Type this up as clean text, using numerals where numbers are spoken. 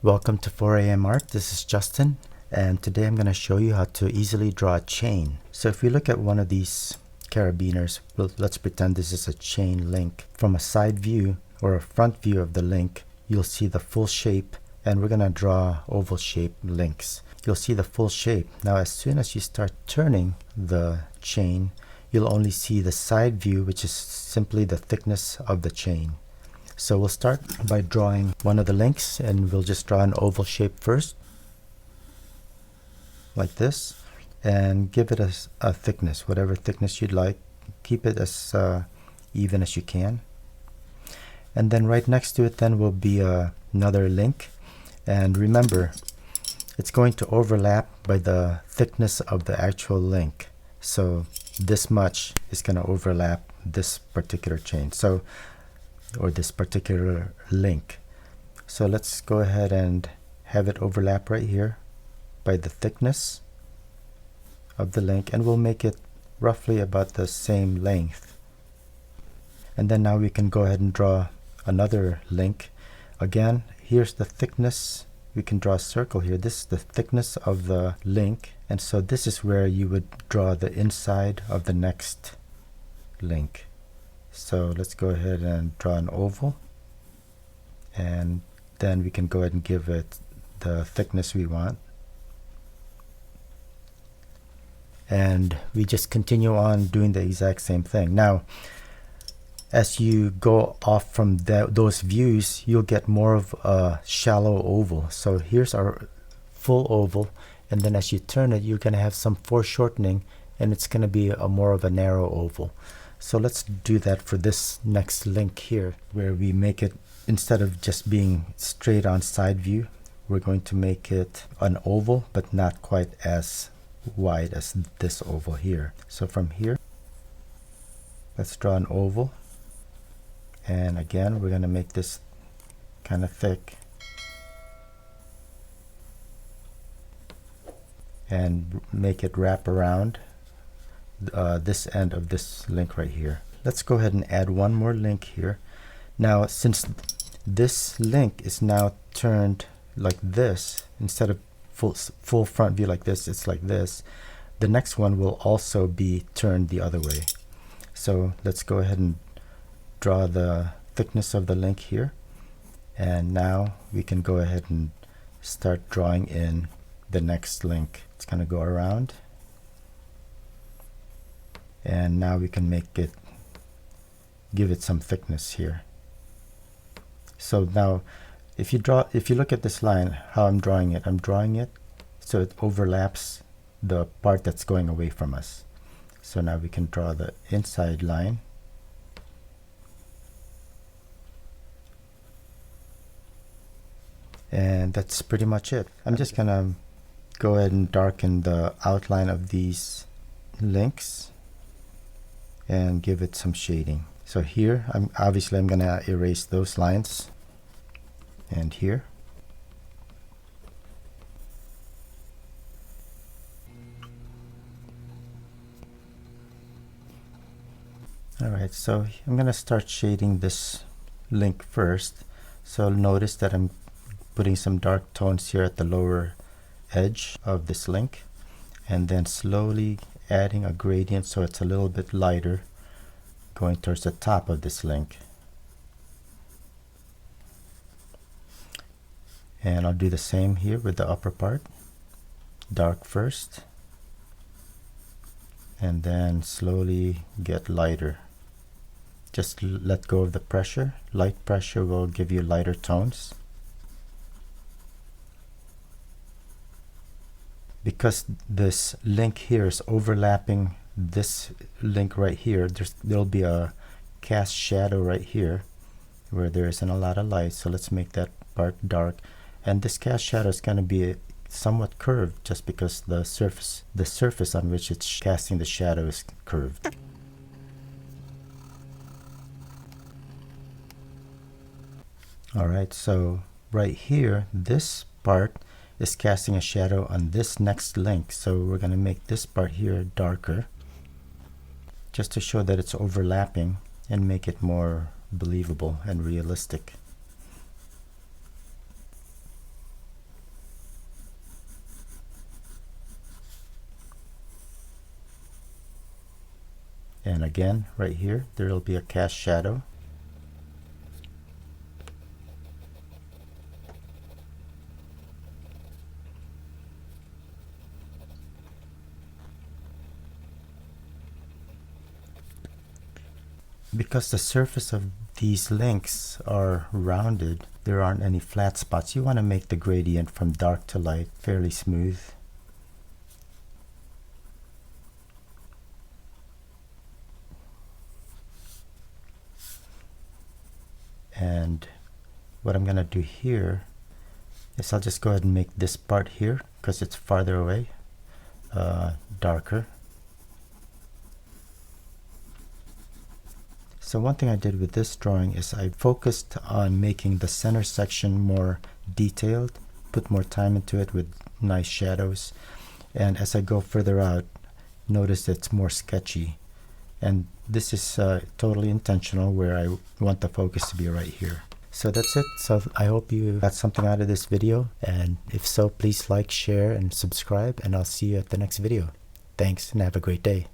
Welcome to 4 AM Art. This is Justin, and today I'm going to show you how to easily draw a chain. So if we look at one of these carabiners, let's pretend this is a chain link. From a side view or a front view of the link, you'll see the full shape, and we're going to draw oval shaped links. You'll see the full shape. Now as soon as you start turning the chain, you'll only see the side view, which is simply the thickness of the chain. So we'll start by drawing one of the links, and we'll just draw an oval shape first, like this, and give it a thickness, whatever thickness you'd like. Keep it as even as you can. And then right next to it then will be another link, and remember, it's going to overlap by the thickness of the actual link. So this much is going to overlap this particular chain, or this particular link. So let's go ahead and have it overlap right here by the thickness of the link, and we'll make it roughly about the same length. And then now we can go ahead and draw another link. Again, here's the thickness. We can draw a circle here. This is the thickness of the link, and so this is where you would draw the inside of the next link. So let's go ahead and draw an oval, and then we can go ahead and give it the thickness we want. And we just continue on doing the exact same thing. Now, as you go off from those views, you'll get more of a shallow oval. So here's our full oval, and then as you turn it, you're going to have some foreshortening, and it's going to be more of a narrow oval. So let's do that for this next link here, where we make it, instead of just being straight on side view, we're going to make it an oval, but not quite as wide as this oval here. So from here, let's draw an oval, and again we're going to make this kind of thick and make it wrap around this end of this link right here. Let's go ahead and add one more link here. Now, since this link is now turned like this, instead of full front view like this, it's like this, the next one will also be turned the other way. So let's go ahead and draw the thickness of the link here, and now we can go ahead and start drawing in the next link. It's going to go around, and now we can make it, give it some thickness here. So now if you look at this line, how I'm drawing it so it overlaps the part that's going away from us. So now we can draw the inside line, and that's pretty much it. I'm just gonna go ahead and darken the outline of these links and give it some shading. So here, I'm gonna erase those lines, and here. Alright, so I'm gonna start shading this link first. So notice that I'm putting some dark tones here at the lower edge of this link, and then slowly adding a gradient so it's a little bit lighter going towards the top of this link. And I'll do the same here with the upper part. Dark first, and then slowly get lighter. Just let go of the pressure. Light pressure will give you lighter tones. Because this link here is overlapping this link right here, there'll be a cast shadow right here where there isn't a lot of light. So let's make that part dark, and this cast shadow is going to be somewhat curved just because the surface on which it's casting the shadow is curved. Alright, so right here, this part is casting a shadow on this next link, so we're going to make this part here darker just to show that it's overlapping and make it more believable and realistic. And again, right here, there will be a cast shadow. Because the surface of these links are rounded, there aren't any flat spots. You want to make the gradient from dark to light fairly smooth. And what I'm going to do here is I'll just go ahead and make this part here, because it's farther away, darker. So one thing I did with this drawing is I focused on making the center section more detailed, put more time into it with nice shadows. And as I go further out, notice it's more sketchy. And this is totally intentional, where I want the focus to be right here. So that's it. So I hope you got something out of this video. And if so, please like, share, and subscribe. And I'll see you at the next video. Thanks, and have a great day.